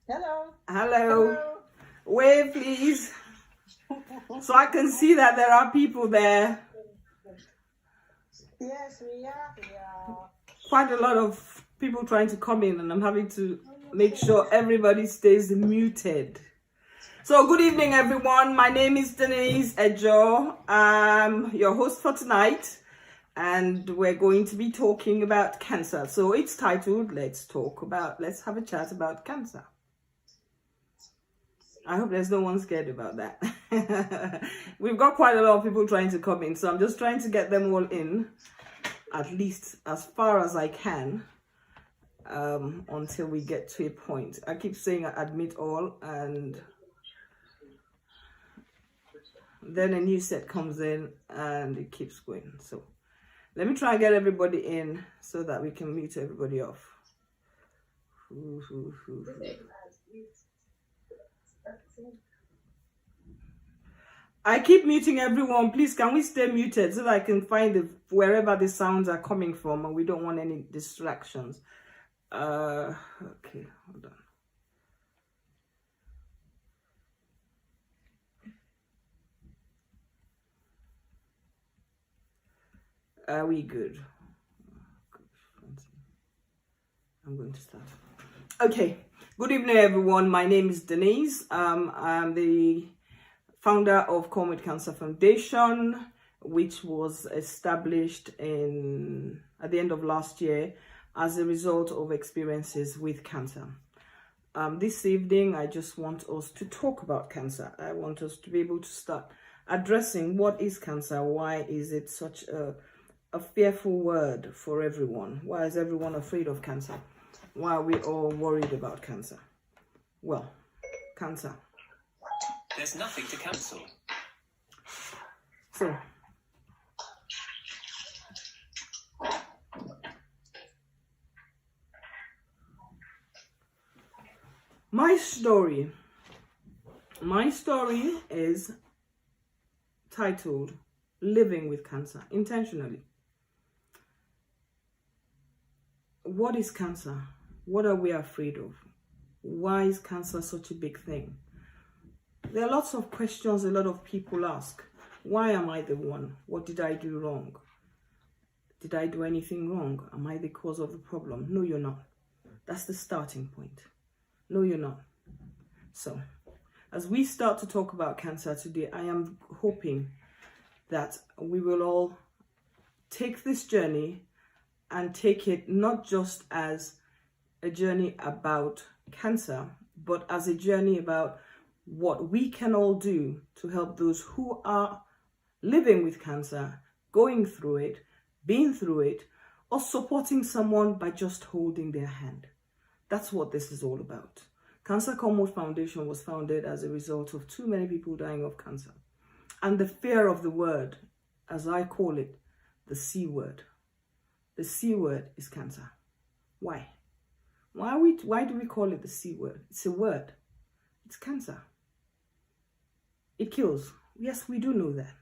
Hello. Hello. Hello. Wave, please. So I can see that there are people there. Yes, we are. Quite a lot of people trying to come in, and I'm having to make sure everybody stays muted. So good evening, everyone. My name is Denise Ejo. I'm your host for tonight, and we're going to be talking about cancer. So it's titled, let's have a chat about cancer. I hope there's no one scared about that. We've got quite a lot of people trying to come in, so I'm just trying to get them all in, at least as far as I can, until we get to a point. I keep saying I admit all, and then a new set comes in and it keeps going. So let me try and get everybody in so that we can mute everybody off. I keep muting everyone. Please, can we stay muted so that I can find wherever the sounds are coming from, and we don't want any distractions. Okay, hold on. Are we good? I'm going to start. Okay, good evening, everyone. My name is Denise. I'm the founder of Come With Cancer Foundation, which was established at the end of last year as a result of experiences with cancer. This evening, I just want us to talk about cancer. I want us to be able to start addressing what is cancer. Why is it such a fearful word for everyone? Why is everyone afraid of cancer? Why are we all worried about cancer? Well, cancer. There's nothing to cancel. So, my story is titled Living with Cancer Intentionally. What is cancer? What are we afraid of? Why is cancer such a big thing? There are lots of questions a lot of people ask. Why am I the one? What did I do wrong? Did I do anything wrong? Am I the cause of the problem? No, you're not. That's the starting point. No, you're not. So, as we start to talk about cancer today, I am hoping that we will all take this journey and take it not just as a journey about cancer, but as a journey about what we can all do to help those who are living with cancer, going through it, being through it, or supporting someone by just holding their hand. That's what this is all about. Cancer Come With Foundation was founded as a result of too many people dying of cancer. And the fear of the word, as I call it, the C word. The C word is cancer. Why? Why do we call it the C word? It's a word. It's cancer. It kills. Yes, we do know that.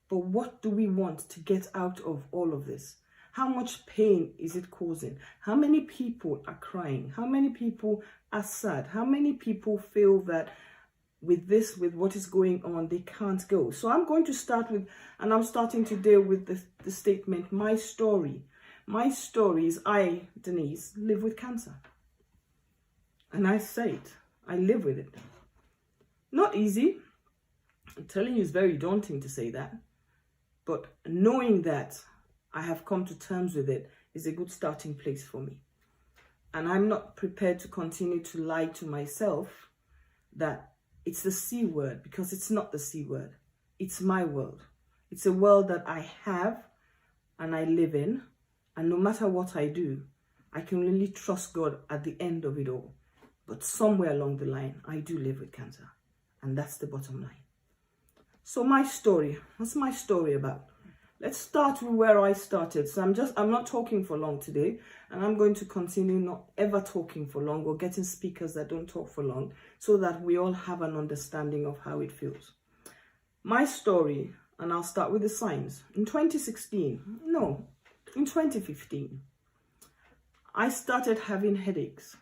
But what do we want to get out of all of this? How much pain is it causing? How many people are crying? How many people are sad? How many people feel that with what is going on, they can't go? So I'm going to start with, and I'm starting today with the statement, my story. My story is I, Denise, live with cancer. And I say it. I live with it. Not easy. I'm telling you, it's very daunting to say that. But knowing that I have come to terms with it is a good starting place for me. And I'm not prepared to continue to lie to myself that it's the C word, because it's not the C word. It's my world. It's a world that I have and I live in. And no matter what I do, I can really trust God at the end of it all. But somewhere along the line, I do live with cancer. And that's the bottom line. So my story, what's my story about? Let's start with where I started. So I'm not talking for long today, and I'm going to continue not ever talking for long or getting speakers that don't talk for long, so that we all have an understanding of how it feels. My story, and I'll start with the signs. In 2015, I started having headaches.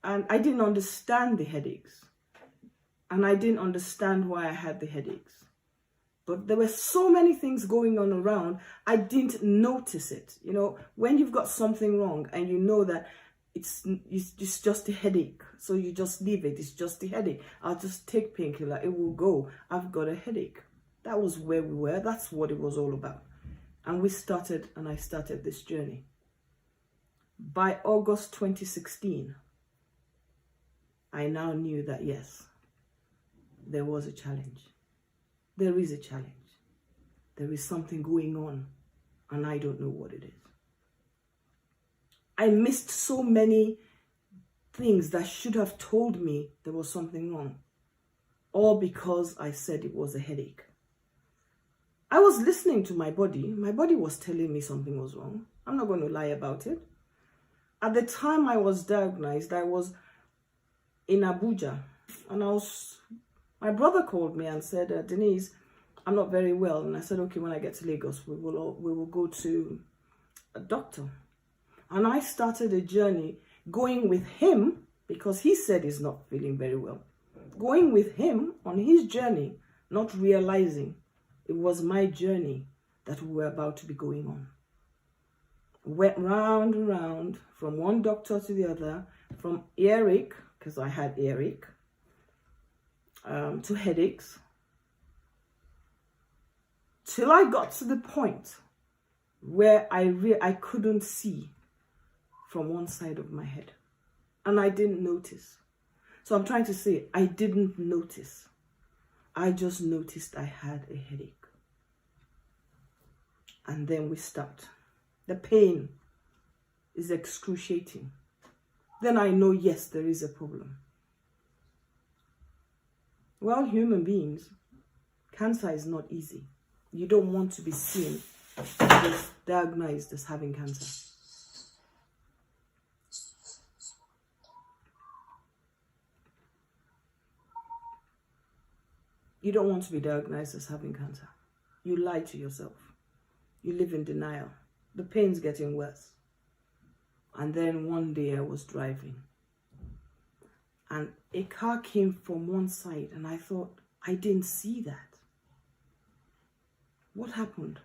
And I didn't understand the headaches. And I didn't understand why I had the headaches. But there were so many things going on around, I didn't notice it. You know, when you've got something wrong and you know that it's just a headache, so you just leave it. It's just a headache. I'll just take painkiller. It will go. I've got a headache. That was where we were. That's what it was all about. And I started this journey. By August 2016, I now knew that, yes, there was a challenge. There is a challenge. There is something going on, and I don't know what it is. I missed so many things that should have told me there was something wrong, all because I said it was a headache. I was listening to my body. My body was telling me something was wrong. I'm not going to lie about it. At the time I was diagnosed, I was in Abuja, and my brother called me and said, Denise, I'm not very well. And I said, okay, when I get to Lagos, we will go to a doctor. And I started a journey going with him, because he said he's not feeling very well. Going with him on his journey, not realizing it was my journey that we were about to be going on. Went round and round, from one doctor to the other, from earache, because I had earache, to headaches, till I got to the point where I couldn't see from one side of my head, and I didn't notice. So I'm trying to say, I didn't notice. I just noticed I had a headache. And then we stopped. The pain is excruciating. Then I know, yes, there is a problem. Well, human beings, cancer is not easy. You don't want to be seen as diagnosed as having cancer. You don't want to be diagnosed as having cancer. You lie to yourself. You live in denial. The pain's getting worse. And then one day I was driving, and a car came from one side, and I thought, I didn't see that. What happened?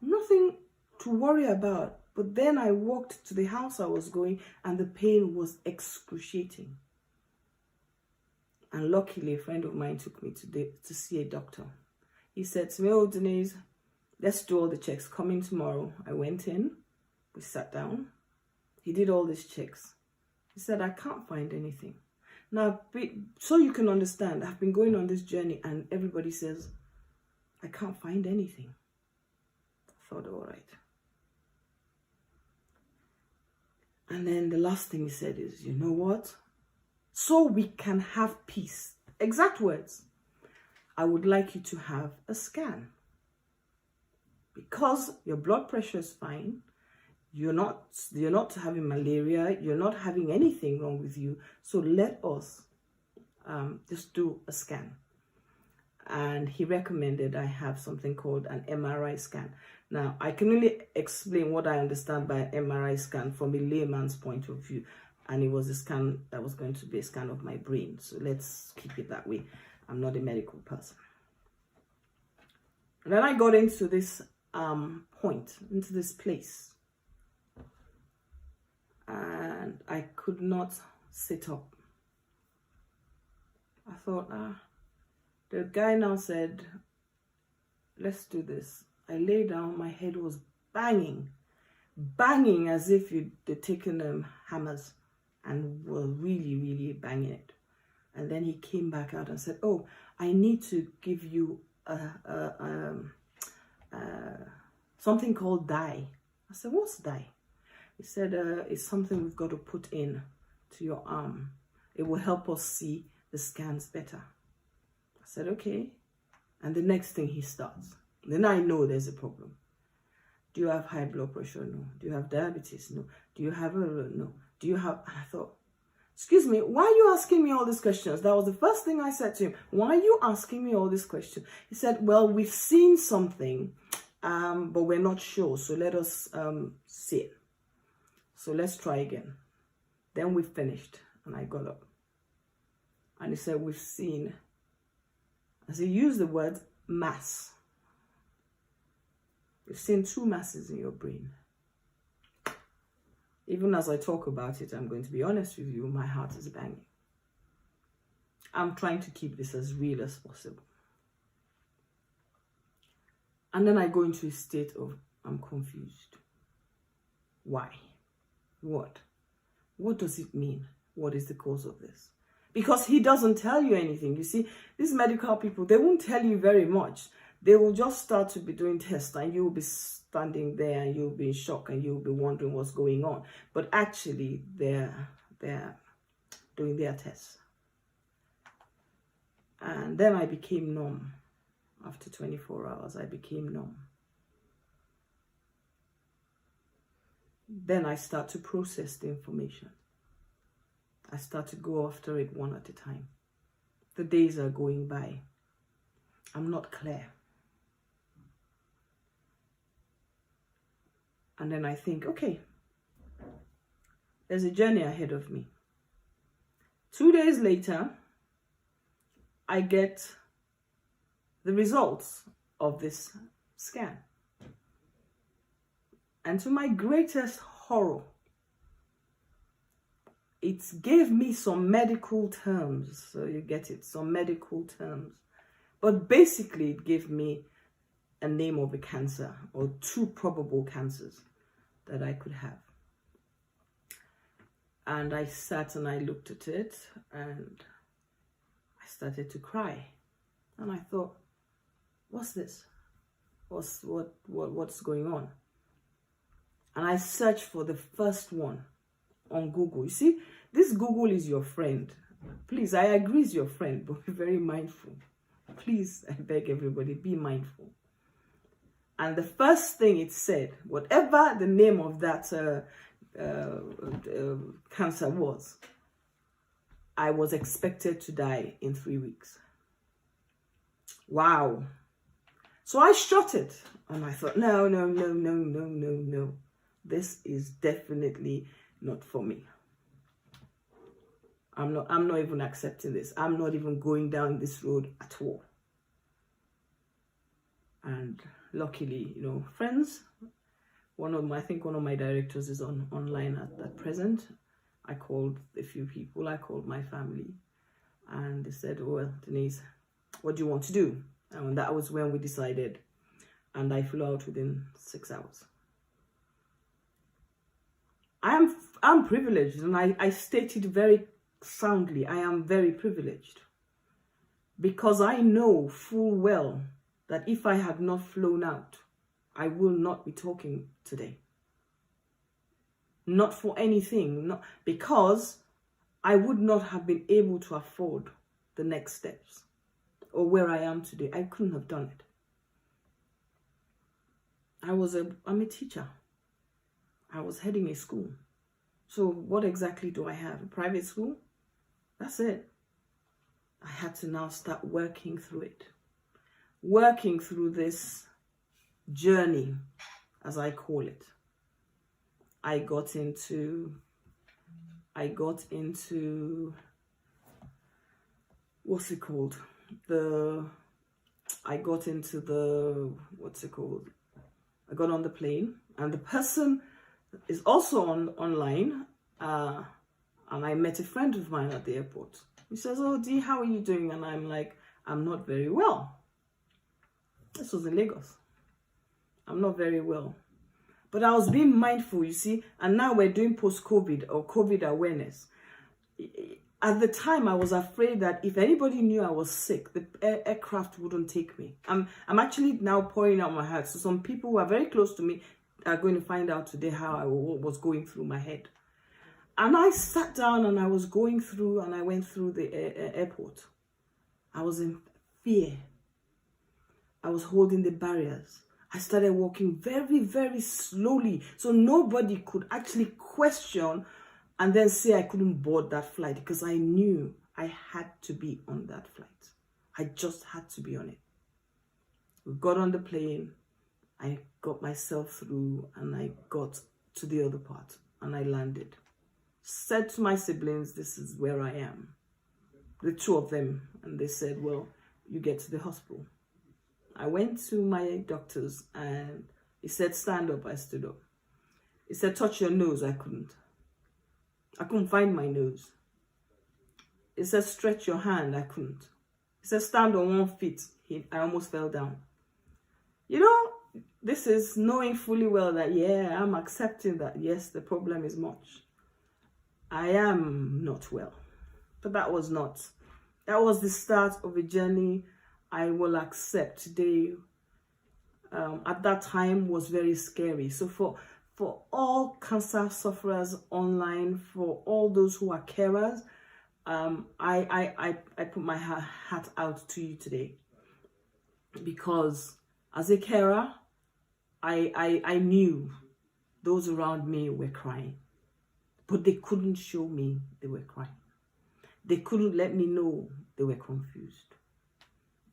Nothing to worry about. But then I walked to the house I was going, and the pain was excruciating. And luckily, a friend of mine took me to see a doctor. He said to me, oh, Denise, let's do all the checks. Come in tomorrow. I went in. We sat down. He did all these checks. He said, I can't find anything. Now, so you can understand, I've been going on this journey, and everybody says, I can't find anything. I thought, all right. And then the last thing he said is, you know what? So we can have peace. Exact words. I would like you to have a scan. Because your blood pressure is fine. You're not having malaria. You're not having anything wrong with you. So let us just do a scan. And he recommended I have something called an MRI scan. Now, I can only explain what I understand by an MRI scan from a layman's point of view. And it was a scan that was going to be a scan of my brain. So let's keep it that way. I'm not a medical person. And then I got into this into this place. And I could not sit up. I thought, the guy now said, let's do this. I lay down, my head was banging as if they'd taken hammers and were really, really banging it. And then he came back out and said, oh, I need to give you something called dye. I said, what's dye? He said, it's something we've got to put in to your arm. It will help us see the scans better. I said, okay. And the next thing he starts. Then I know there's a problem. Do you have high blood pressure? No. Do you have diabetes? No. Do you have no? Do you have... And I thought, excuse me, why are you asking me all these questions? That was the first thing I said to him. Why are you asking me all these questions? He said, well, we've seen something, but we're not sure. So let us see it. So let's try again. Then we finished, and I got up. And he said, we've seen, as he used the word mass, we've seen 2 masses in your brain. Even as I talk about it, I'm going to be honest with you, my heart is banging. I'm trying to keep this as real as possible. And then I go into a state of, I'm confused. Why? What? What does it mean? What is the cause of this? Because he doesn't tell you anything. You see, these medical people, they won't tell you very much. They will just start to be doing tests, and you'll be standing there and you'll be in shock and you'll be wondering what's going on. But actually, they're doing their tests. And then I became numb. After 24 hours, I became numb. Then I start to process the information. I start to go after it one at a time. The days are going by. I'm not clear. And then I think, okay, there's a journey ahead of me. 2 days later, I get the results of this scan. And to my greatest horror, it gave me some medical terms. So you get it, some medical terms. But basically, it gave me a name of a cancer, or 2 probable cancers that I could have. And I sat and I looked at it, and I started to cry. And I thought, what's this? What's going on? And I searched for the first one on Google. You see, this Google is your friend. Please, I agree it's your friend, but be very mindful. Please, I beg everybody, be mindful. And the first thing it said, whatever the name of that cancer was, I was expected to die in 3 weeks. Wow. So I shot it, and I thought, no. This is definitely not for me. I'm not even accepting this. I'm not even going down this road at all. And luckily, friends, I think one of my directors is online at present. I called a few people, I called my family, and they said, well, Denise, what do you want to do? And that was when we decided, and I flew out within 6 hours. I'm privileged, and I stated very soundly, I am very privileged, because I know full well that if I had not flown out, I will not be talking today. Not for anything, not because I would not have been able to afford the next steps or where I am today. I couldn't have done it. I'm a teacher. I was heading a school. So what exactly do I have? A private school? That's it. I had to now start working through it. Working through this journey, as I call it. I got into what's it called? I got on the plane, and the person is also online, and I met a friend of mine at the airport. He says, oh, Dee, how are you doing? And I'm like, I'm not very well. This was in Lagos. I'm not very well. But I was being mindful, you see, and now we're doing post-COVID or COVID awareness. At the time, I was afraid that if anybody knew I was sick, the aircraft wouldn't take me. I'm actually now pouring out my heart. So some people who are very close to me are going to find out today how I was going through my head. And I sat down and I was going through, and I went through the airport. I was in fear. I was holding the barriers. I started walking very, very slowly, so nobody could actually question and then say I couldn't board that flight, because I knew I had to be on that flight. I just had to be on it. We got on the plane. I got myself through, and I got to the other part, and I landed. said to my siblings, this is where I am. The two of them. And they said, well, you get to the hospital. I went to my doctors and he said, stand up. I stood up. He said, touch your nose. I couldn't find my nose. He said, stretch your hand. I couldn't. He said, stand on 1 foot. I almost fell down. You know, this is knowing fully well that, yeah, I'm accepting that, yes, the problem is much. I am not well. But that was the start of a journey I will accept today. At that time was very scary. So for all cancer sufferers online, for all those who are carers, I put my hat out to you today, because as a carer, I knew those around me were crying, but they couldn't show me they were crying. They couldn't let me know they were confused.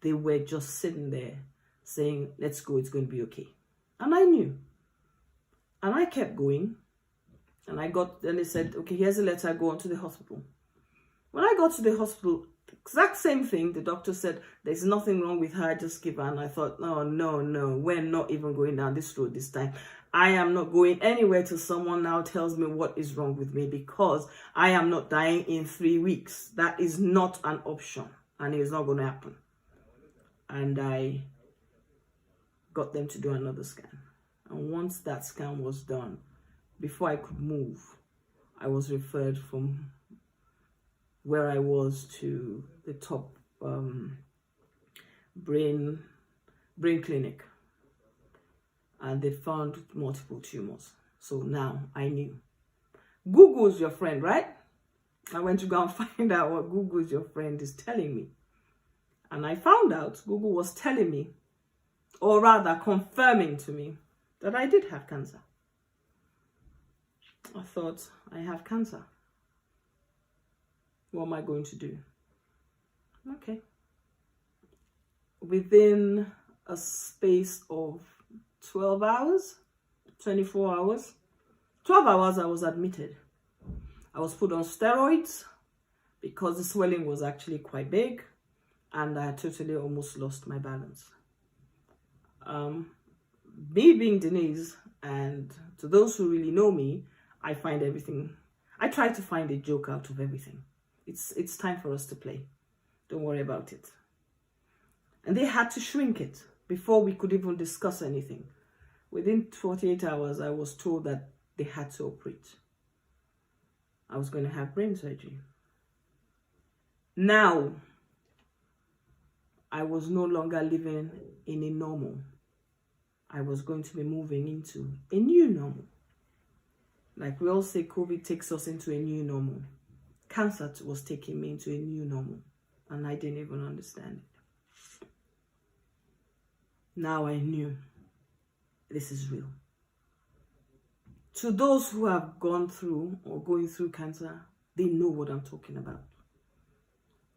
They were just sitting there saying, let's go, it's going to be okay. And I knew. And I kept going. And then they said, okay, here's a letter, go on to the hospital. When I got to the hospital, exact same thing. The doctor said, there's nothing wrong with her, just give her. And I thought, no, we're not even going down this road this time. I am not going anywhere till someone now tells me what is wrong with me, because I am not dying in 3 weeks. That is not an option, and it is not going to happen. And I got them to do another scan. And once that scan was done, before I could move, I was referred from where I was to the top brain clinic. And they found multiple tumors. So now I knew. Google's your friend, right? I went to go and find out what Google's your friend is telling me. And I found out Google was telling me, or rather confirming to me, that I did have cancer. I thought, I have cancer. What am I going to do? Okay. Within a space of 12 hours, 24 hours, 12 hours I was admitted. I was put on steroids because the swelling was actually quite big and I totally almost lost my balance. Me being Denise, and to those who really know me, I try to find a joke out of everything. It's time for us to play. Don't worry about it. And they had to shrink it before we could even discuss anything. Within 48 hours, I was told that they had to operate. I was going to have brain surgery. Now, I was no longer living in a normal. I was going to be moving into a new normal. Like we all say, COVID takes us into a new normal. Cancer was taking me into a new normal. And I didn't even understand it. Now I knew this is real. To those who have gone through or going through cancer, they know what I'm talking about.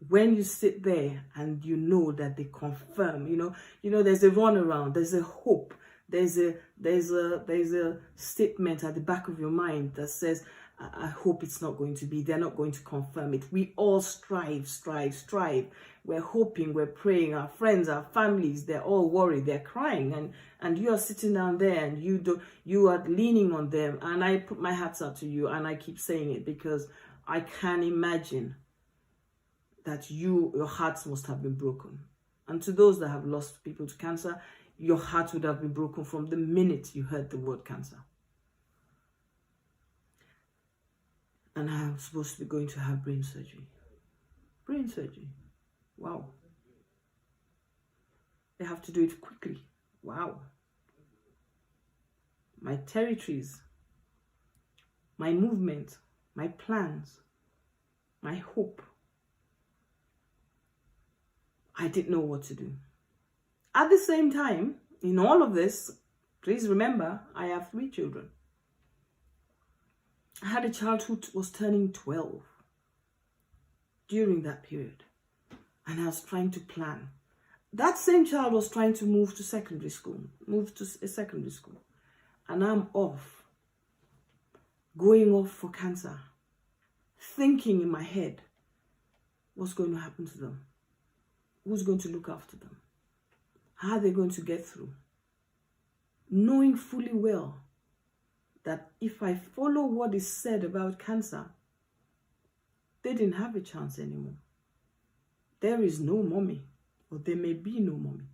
When you sit there and you know that they confirm, you know, there's a runaround, there's a hope, there's a statement at the back of your mind that says, I hope it's not going to be, they're not going to confirm it. We all strive. We're hoping, we're praying, our friends, our families, they're all worried, they're crying, and you are sitting down there and you are leaning on them. And I put my hats out to you, and I keep saying it because I can imagine that your hearts must have been broken. And to those that have lost people to cancer, your heart would have been broken from the minute you heard the word cancer. And I am supposed to be going to have brain surgery. Brain surgery. Wow. They have to do it quickly. Wow. My territories, my movement, my plans, my hope. I didn't know what to do. At the same time, in all of this, please remember, I have 3 children. I had a child who was turning 12 during that period. And I was trying to plan. That same child was trying to move to secondary school. And I'm off. Going off for cancer. thinking in my head, what's going to happen to them? Who's going to look after them? How are they going to get through? Knowing fully well that if I follow what is said about cancer, they didn't have a chance anymore. There is no mommy, or there may be no mommy.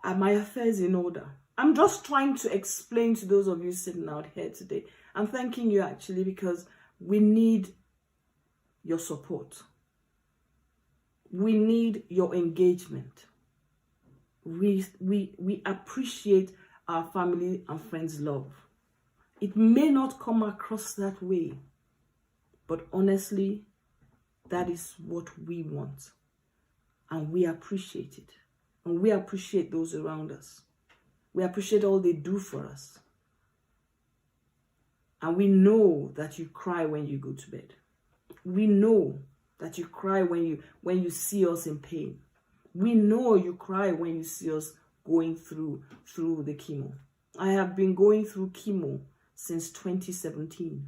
Are my affairs in order? I'm just trying to explain to those of you sitting out here today. I'm thanking you actually, because we need your support. We need your engagement. We appreciate our family and friends' love. It may not come across that way, but honestly, that is what we want. And we appreciate it. And we appreciate those around us. We appreciate all they do for us. And we know that you cry when you go to bed. We know that you cry when you see us in pain. We know you cry when you see us going through the chemo. I have been going through chemo since 2017.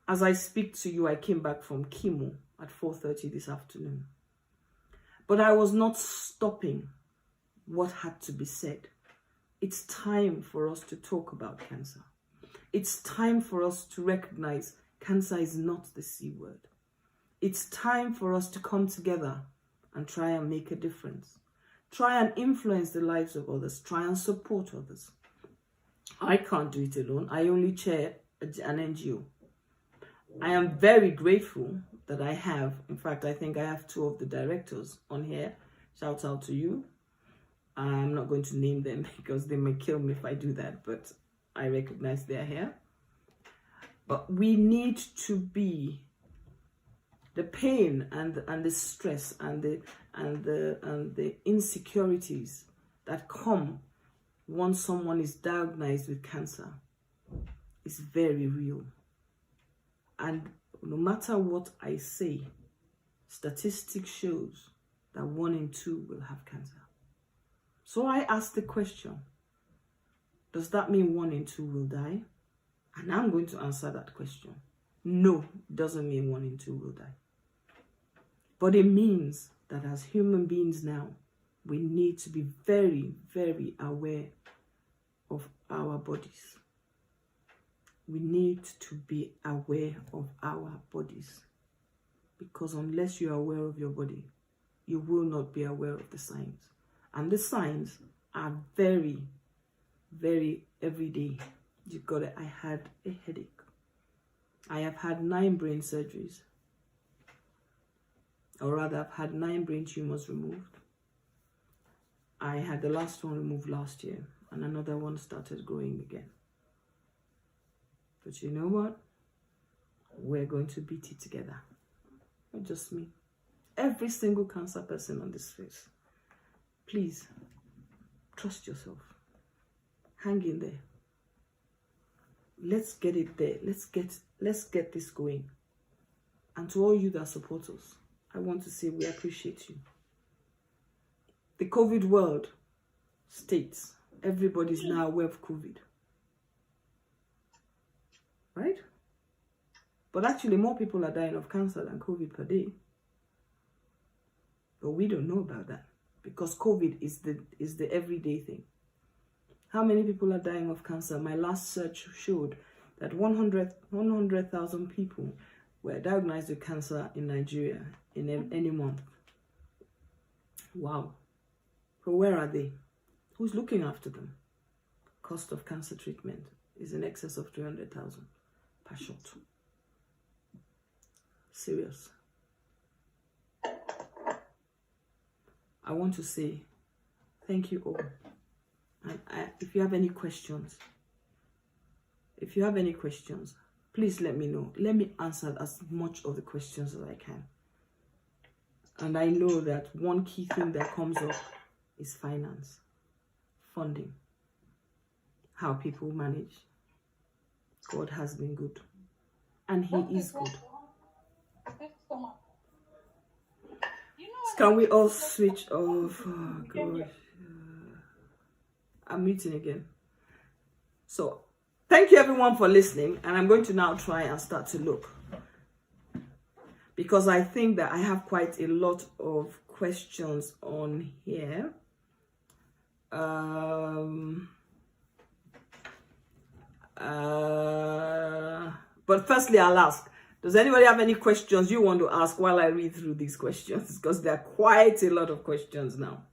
As I speak to you, I came back from chemo at 4:30 this afternoon. But I was not stopping what had to be said. It's time for us to talk about cancer. It's time for us to recognize cancer is not the C word. It's time for us to come together and try and make a difference. Try and influence the lives of others. Try and support others. I can't do it alone. I only chair an NGO. I am very grateful that I have, in fact, I think I have 2 of the directors on here. Shout out to you. I'm not going to name them because they may kill me if I do that, but I recognize they're here. But we need to be the pain and the stress and the insecurities that come once someone is diagnosed with cancer is very real. And no matter what I say, statistics shows that 1 in 2 will have cancer. So I ask the question, does that mean 1 in 2 will die? And I'm going to answer that question. No, it doesn't mean 1 in 2 will die. But it means that as human beings now, we need to be very, very aware of our bodies. We need to be aware of our bodies. Because unless you are aware of your body, you will not be aware of the signs. And the signs are very, very everyday. You got it. I had a headache. I have had 9 brain surgeries. Or rather, I've had 9 brain tumors removed. I had the last one removed last year, and another one started growing again. But you know what? We're going to beat it together. Not just me. Every single cancer person on this face. Please, trust yourself. Hang in there. Let's get it there. Let's get this going. And to all you that support us, I want to say we appreciate you. The COVID world states everybody's now aware of COVID. Right? But actually, more people are dying of cancer than COVID per day. But we don't know about that because COVID is the everyday thing. How many people are dying of cancer? My last search showed that 100,000 people were diagnosed with cancer in Nigeria in any month. Wow. But where are they? Who's looking after them? Cost of cancer treatment is in excess of 300,000 per shot. Serious. I want to say thank you all. And if you have any questions, please let me know. Let me answer as much of the questions as I can. And I know that one key thing that comes up is finance, funding, how people manage. God has been good. And He is good. Can we all switch off? Oh, gosh. I'm muting again. So, thank you everyone for listening. And I'm going to now try and start to look because I think that I have quite a lot of questions on here. But firstly, I'll ask, does anybody have any questions you want to ask while I read through these questions? Because there are quite a lot of questions now.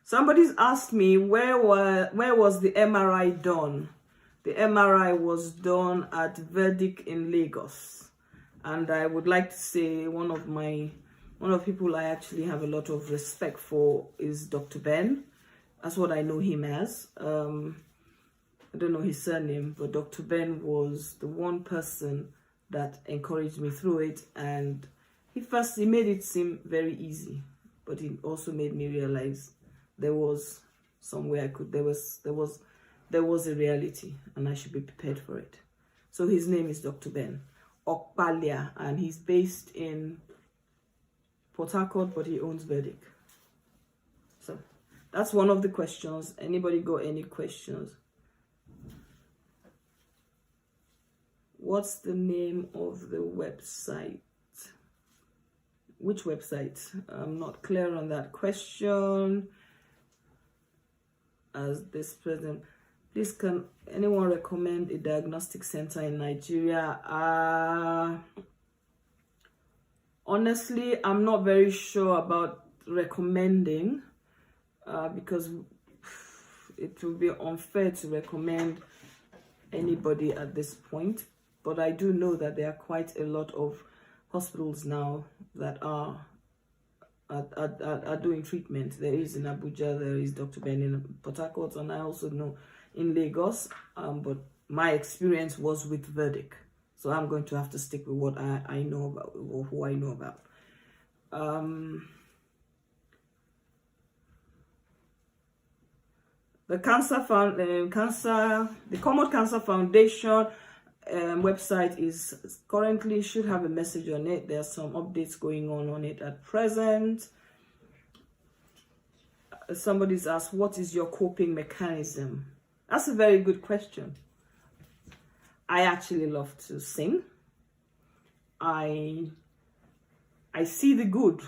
Somebody's asked me, where was the MRI done? The MRI was done at Verdict in Lagos. And I would like to say one of people I actually have a lot of respect for is Dr. Ben. That's what I know him as. I don't know his surname, but Dr. Ben was the one person that encouraged me through it. And he made it seem very easy, but he also made me realize there was somewhere there was a reality, and I should be prepared for it. So his name is Dr. Ben Okpalia, and he's based in Port Harcourt, but he owns Verdict. So that's one of the questions. Anybody got any questions? What's the name of the website? Which website? I'm not clear on that question. As this present, please, can anyone recommend a diagnostic center in Nigeria? Honestly, I'm not very sure about recommending, because it will be unfair to recommend anybody at this point. But I do know that there are quite a lot of hospitals now that are doing treatment. There is in Abuja, there is Dr. Ben in Port Harcourt, and I also know in Lagos. But my experience was with Verdict, so I'm going to have to stick with what I know about, or who I know about. The Common Cancer Foundation website is currently, should have a message on it. There are some updates going on it at present. Somebody's asked, what is your coping mechanism? That's a very good question. I actually love to sing. I see the good.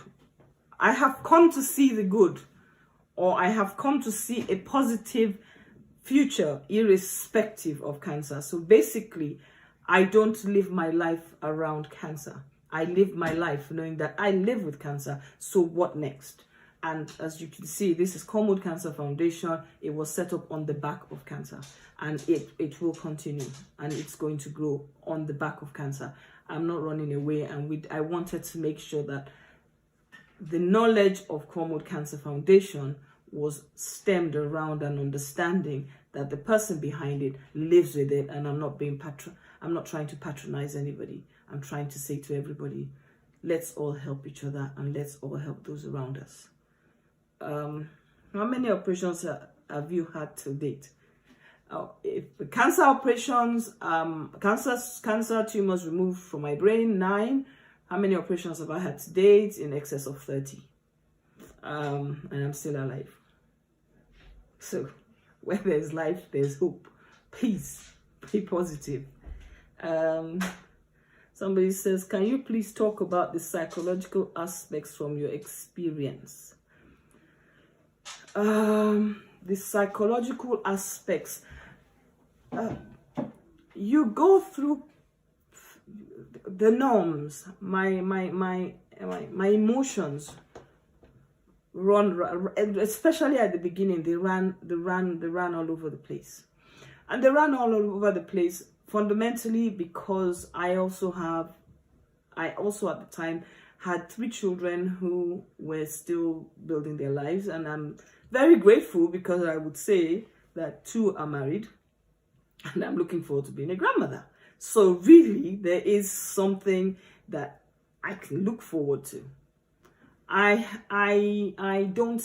I have come to see the good, or I have come to see a positive future irrespective of cancer. So basically, I don't live my life around cancer. I live my life knowing that I live with cancer. So what next? And as you can see, this is Common Cancer Foundation. It was set up on the back of cancer, and it will continue, and it's going to grow on the back of cancer. I'm not running away, and I wanted to make sure that the knowledge of Common Cancer Foundation was stemmed around an understanding that the person behind it lives with it, and I'm not trying to patronize anybody. I'm trying to say to everybody, let's all help each other, and let's all help those around us. How many operations have you had to date? If cancer operations, cancer tumors removed from my brain, 9. How many operations have I had to date? In excess of 30. And I'm still alive. So where there's life, there's hope. Please be positive. Somebody says, can you please talk about the psychological aspects from your experience? The psychological aspects, you go through the norms. My emotions run, especially at the beginning. They ran all over the place, and they ran all over the place fundamentally because I also at the time had 3 children who were still building their lives, and I'm very grateful because I would say that 2 are married, and I'm looking forward to being a grandmother. So really, there is something that I can look forward to. I don't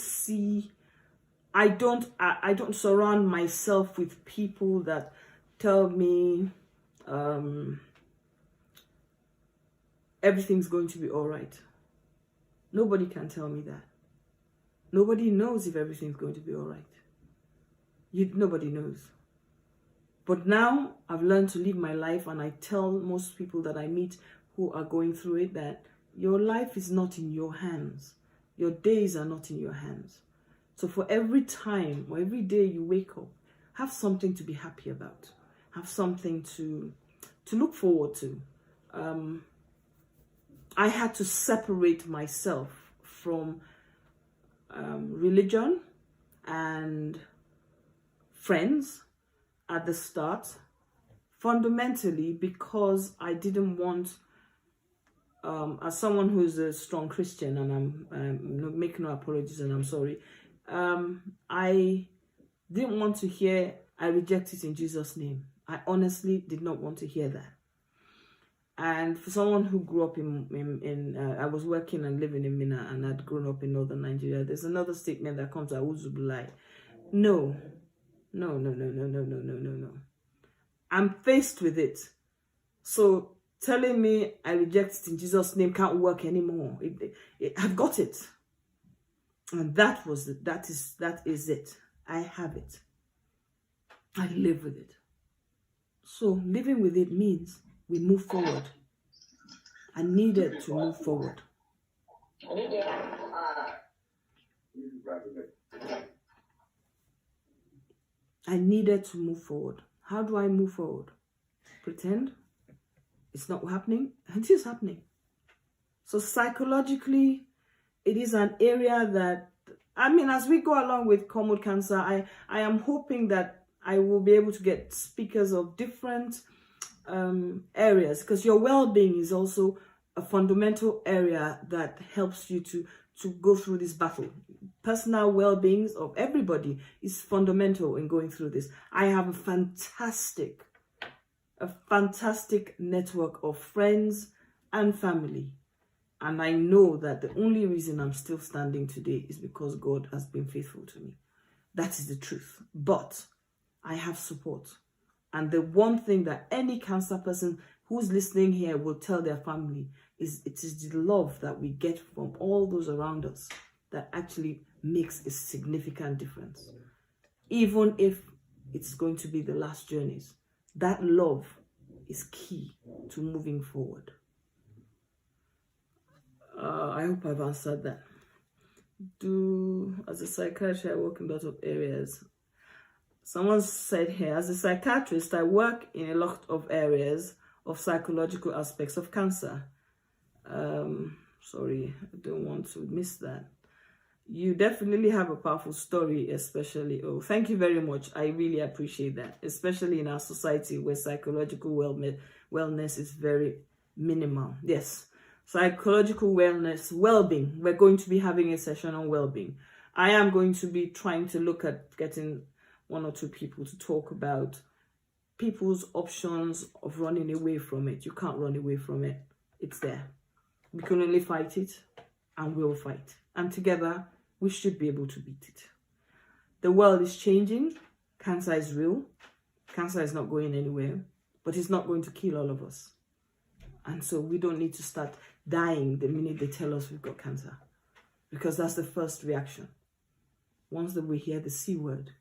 surround myself with people that tell me everything's going to be all right. Nobody can tell me that. Nobody knows if everything's going to be all right. Nobody knows. But now I've learned to live my life, and I tell most people that I meet who are going through it that your life is not in your hands. Your days are not in your hands. So for every time or every day you wake up, have something to be happy about. Have something to look forward to. I had to separate myself from religion and friends at the start, fundamentally because I didn't want, as someone who's a strong Christian, and I'm making no apologies and I'm sorry, I didn't want to hear, I reject it in Jesus' name. I honestly did not want to hear that. And for someone who grew up I was working and living in Mina, and I'd grown up in northern Nigeria, there's another statement that comes out, Uzubulai. No. I'm faced with it. So telling me I reject it in Jesus' name can't work anymore. I've got it. And that is it. I have it. I live with it. So living with it means we move forward. I needed to move forward. I needed to move forward. How do I move forward? Pretend it's not happening. It is happening. So psychologically, it is an area that, as we go along with Common Cancer, I am hoping that I will be able to get speakers of different areas, because your well-being is also a fundamental area that helps you to go through this battle. Personal well-being of everybody is fundamental in going through this. I have a fantastic network of friends and family, and I know that the only reason I'm still standing today is because God has been faithful to me. That is the truth. But I have support. And the one thing that any cancer person who's listening here will tell their family is it is the love that we get from all those around us that actually makes a significant difference. Even if it's going to be the last journeys, that love is key to moving forward. I hope I've answered that. As a psychiatrist, I work in a lot of areas. Someone said here, as a psychiatrist, I work in a lot of areas of psychological aspects of cancer. Sorry, I don't want to miss that. You definitely have a powerful story, especially. Oh, thank you very much. I really appreciate that, especially in our society where psychological wellness is very minimal. Yes, psychological wellness, well-being. We're going to be having a session on well-being. I am going to be trying to look at getting one or two people to talk about people's options of running away from it. You can't run away from it. It's there. We can only fight it, and we'll fight. And together, we should be able to beat it. The world is changing. Cancer is real. Cancer is not going anywhere, but it's not going to kill all of us. And so we don't need to start dying the minute they tell us we've got cancer, because that's the first reaction. Once that we hear the C word,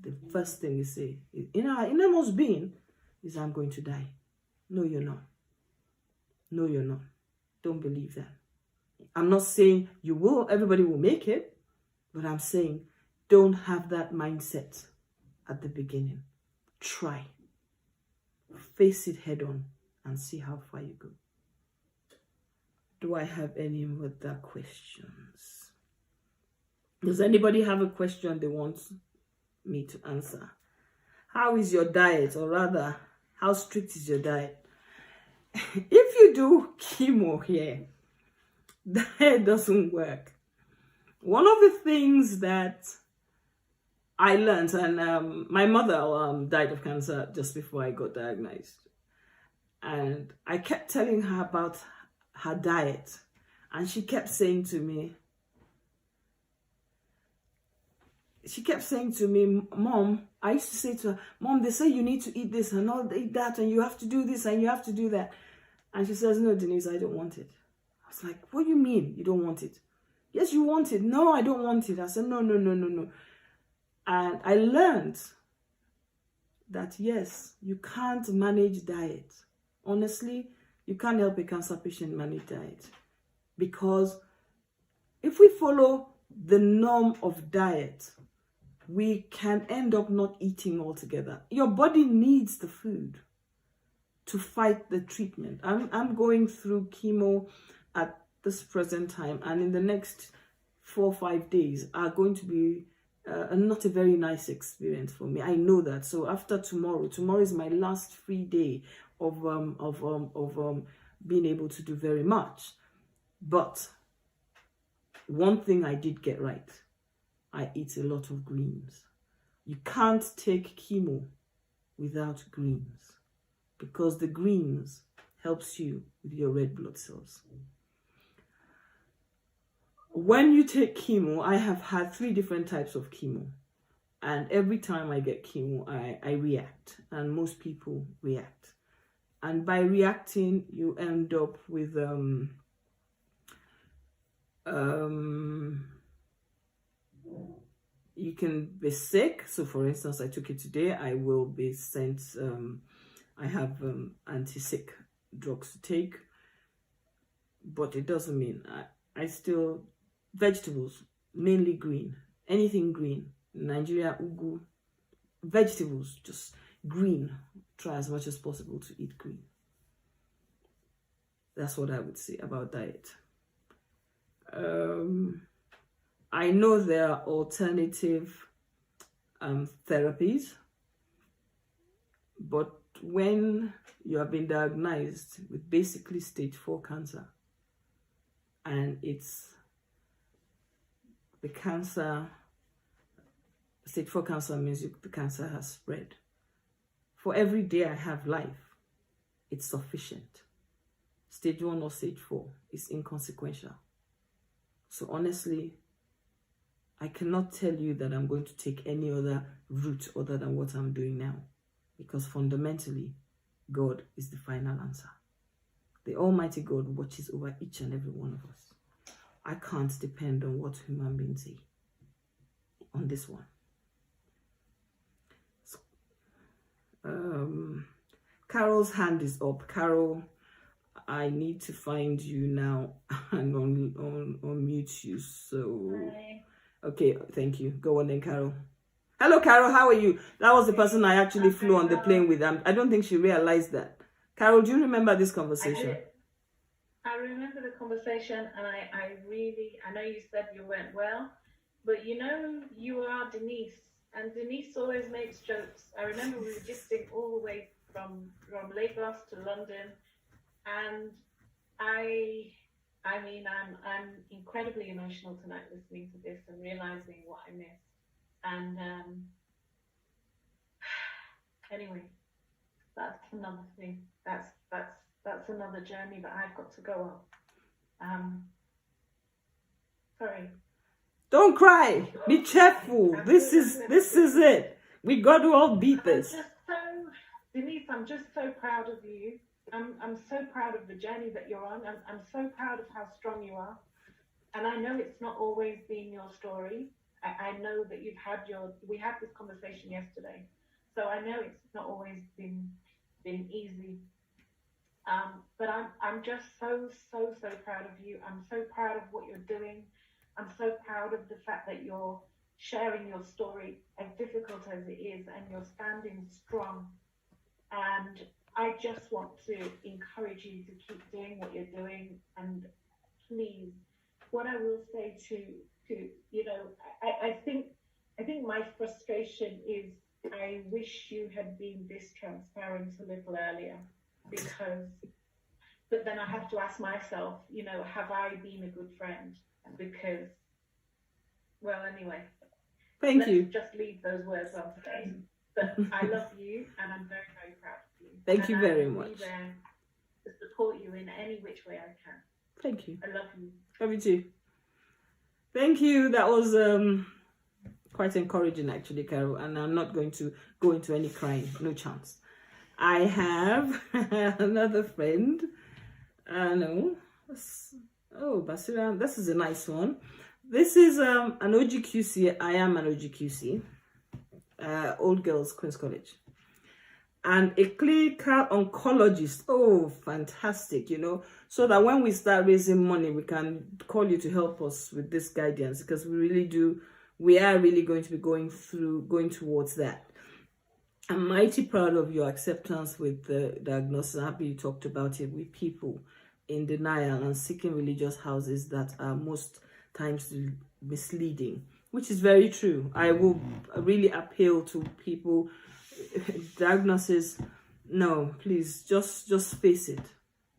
the first thing we say in our innermost being is, I'm going to die. No, you're not. No, you're not. Don't believe that. I'm not saying you will, everybody will make it, but I'm saying don't have that mindset at the beginning. Try. Face it head on and see how far you go. Do I have any other questions? Does anybody have a question they want me to answer? How is your diet, or rather, how strict is your diet? If you do chemo here, diet doesn't work. One of the things that I learned, and my mother died of cancer just before I got diagnosed, and I kept telling her about her diet, and she kept saying to me, Mom, I used to say to her, Mom, they say you need to eat this and not eat that, and you have to do this and you have to do that. And she says, no, Denise, I don't want it. I was like, what do you mean you don't want it? Yes, you want it. No, I don't want it. I said, no. And I learned that yes, you can't manage diet. Honestly, you can't help a cancer patient manage diet, because if we follow the norm of diet, we can end up not eating altogether. Your body needs the food to fight the treatment. I'm going through chemo at this present time, and in the next 4 or 5 days are going to be not a very nice experience for me. I know that. So after tomorrow is my last free day of being able to do very much. But one thing I did get right: I eat a lot of greens. You can't take chemo without greens, because the greens helps you with your red blood cells. When you take chemo, I have had 3 different types of chemo, and every time I get chemo, I react, and most people react. And by reacting, you end up with you can be sick. So for instance, I took it today. I will be sent, I have anti-sick drugs to take, but it doesn't mean I still, vegetables, mainly green, anything green, Nigeria, ugu, vegetables, just green. Try as much as possible to eat green. That's what I would say about diet. I know there are alternative therapies, but when you have been diagnosed with basically stage 4 cancer, and it's the cancer, stage 4 cancer means the cancer has spread. For every day I have life, it's sufficient. Stage 1 or stage 4 is inconsequential. So honestly, I cannot tell you that I'm going to take any other route other than what I'm doing now, because fundamentally, God is the final answer. The Almighty God watches over each and every one of us. I can't depend on what human beings say on this one. So, Carol's hand is up. Carol, I need to find you now and unmute you. So, Hi. Okay, thank you. Go on then, Carol. Hello, Carol. How are you? That was the person I actually flew on the plane with. I don't think she realized that. Carol, do you remember this conversation? I remember the conversation, and I know you said you weren't well, but you know you are Denise, and Denise always makes jokes. I remember we were gisting all the way from Lagos to London, and I mean, I'm incredibly emotional tonight listening to this and realizing what I missed. And anyway, that's another thing. That's another journey that I've got to go on. Sorry. Don't cry. Be cheerful. This is it. We got to all beat this. Denise, I'm just so proud of you. I'm so proud of the journey that you're on. I'm so proud of how strong you are. And I know it's not always been your story. I know that we had this conversation yesterday. So I know it's not always been easy. But I'm just so proud of you. I'm so proud of what you're doing. I'm so proud of the fact that you're sharing your story, as difficult as it is, and you're standing strong. And I just want to encourage you to keep doing what you're doing. And please, what I will say to you know, I think my frustration is I wish you had been this transparent a little earlier, but then I have to ask myself, you know, have I been a good friend? Because, well, anyway. Thank you. Let's just leave those words on today. But I love you, and I'm very, very proud of you. Thank you very much. I will be there to support you in any which way I can. Thank you. I love you. Love you too. Thank you. That was quite encouraging, actually, Carol. And I'm not going to go into any crying. No chance. I have another friend. No. Oh, Basira, this is a nice one. This is an OGQC. I am an OGQC. Old Girls Queen's College. and a clinical oncologist. Oh, fantastic, so that when we start raising money, we can call you to help us with this guidance, because we are really going to be going towards that. I'm mighty proud of your acceptance with the diagnosis. I'm happy you talked about it with people in denial and seeking religious houses that are most times misleading, which is very true. I will really appeal to people. Diagnosis, no, please, just face it.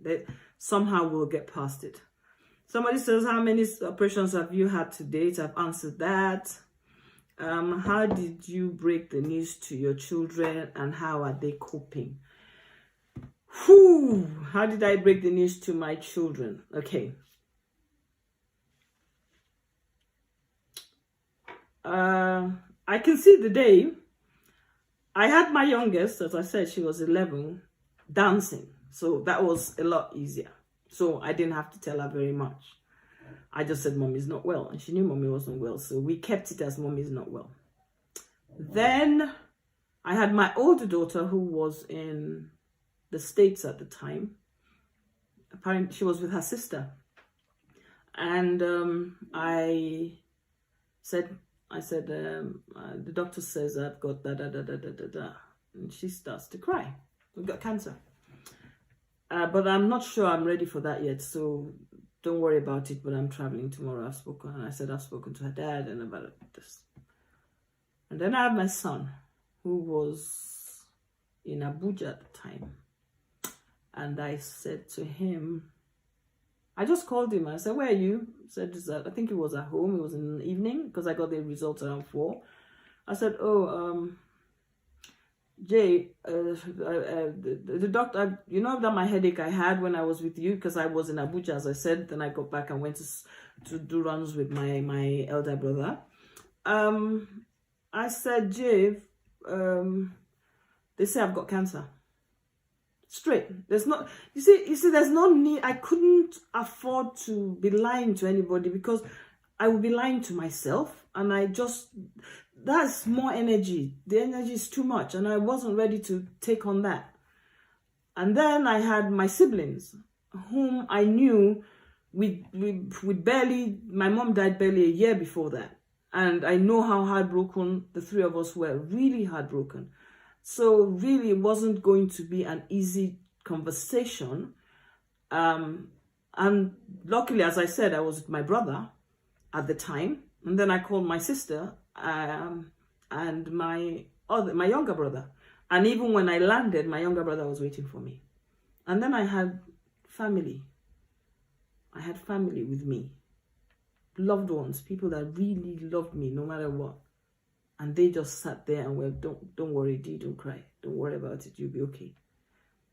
That somehow we'll get past it. Somebody says, how many operations have you had to date? I've answered that. How did you break the news to your children, and how are they coping? How did I break the news to my children? Okay. I can see the day. I had my youngest, as I said, she was 11, dancing. So that was a lot easier. So I didn't have to tell her very much. I just said, Mommy's not well. And she knew Mommy wasn't well. So we kept it as Mommy's not well. Then I had my older daughter, who was in the States at the time. Apparently she was with her sister. And I said, the doctor says I've got da. And she starts to cry. We've got cancer. But I'm not sure I'm ready for that yet. So don't worry about it, but I'm traveling tomorrow. I've spoken to her dad and about this. And then I have my son, who was in Abuja at the time. And I said to him, I just called him. I said, where are you? He said, I think he was at home. It was in the evening, because I got the results around 4. I said, Jay, the doctor, you know that my headache I had when I was with you, because I was in Abuja, as I said. Then I got back and went to do runs with my elder brother. I said, Jay, they say I've got cancer. Straight. There's not, you see, there's no need. I couldn't afford to be lying to anybody, because I would be lying to myself, and that's more energy. The energy is too much, and I wasn't ready to take on that. And then I had my siblings, whom I knew we barely, my mom died barely a year before that. And I know how heartbroken the 3 of us were, really heartbroken. So really, it wasn't going to be an easy conversation. And luckily, as I said, I was with my brother at the time. And then I called my sister and my younger brother. And even when I landed, my younger brother was waiting for me. And then I had family. I had family with me. Loved ones, people that really loved me no matter what. And they just sat there and went, don't worry, Dee, don't cry. Don't worry about it, you'll be okay.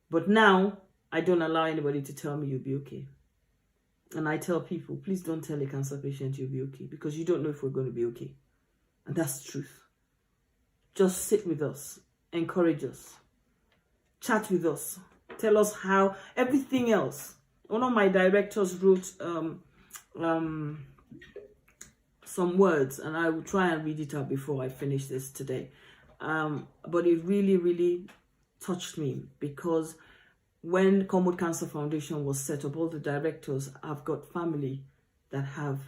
But now, I don't allow anybody to tell me you'll be okay. And I tell people, please don't tell a cancer patient you'll be okay, because you don't know if we're going to be okay. And that's the truth. Just sit with us, encourage us, chat with us, tell us how, everything else. One of my directors wrote some words, and I will try and read it out before I finish this today. But it really, really touched me, because when Common Cancer Foundation was set up, all the directors have got family that have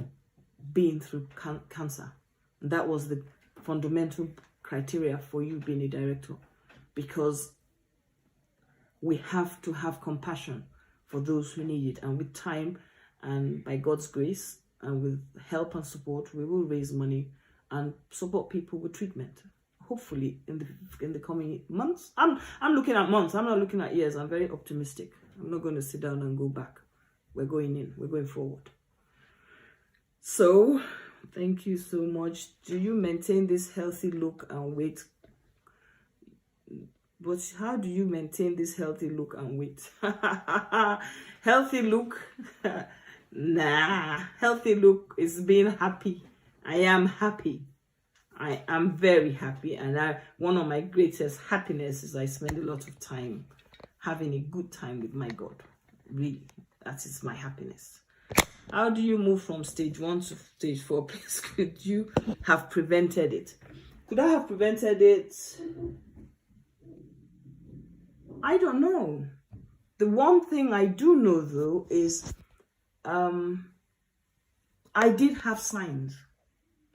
been through cancer. And that was the fundamental criteria for you being a director, because we have to have compassion for those who need it. And with time and by God's grace, and with help and support, we will raise money and support people with treatment. Hopefully in the coming months. I'm looking at months. I'm not looking at years. I'm very optimistic. I'm not going to sit down and go back. We're going in. We're going forward. So, thank you so much. Do you maintain this healthy look and weight? But how do you maintain this healthy look and weight? Healthy look? Nah, healthy look is being happy. I am happy. I am very happy, and one of my greatest happiness is I spend a lot of time having a good time with my God. Really, that is my happiness. How do you move from stage 1 to stage 4? Please, could you have prevented it? Could I have prevented it? I don't know. The one thing I do know though is I did have signs.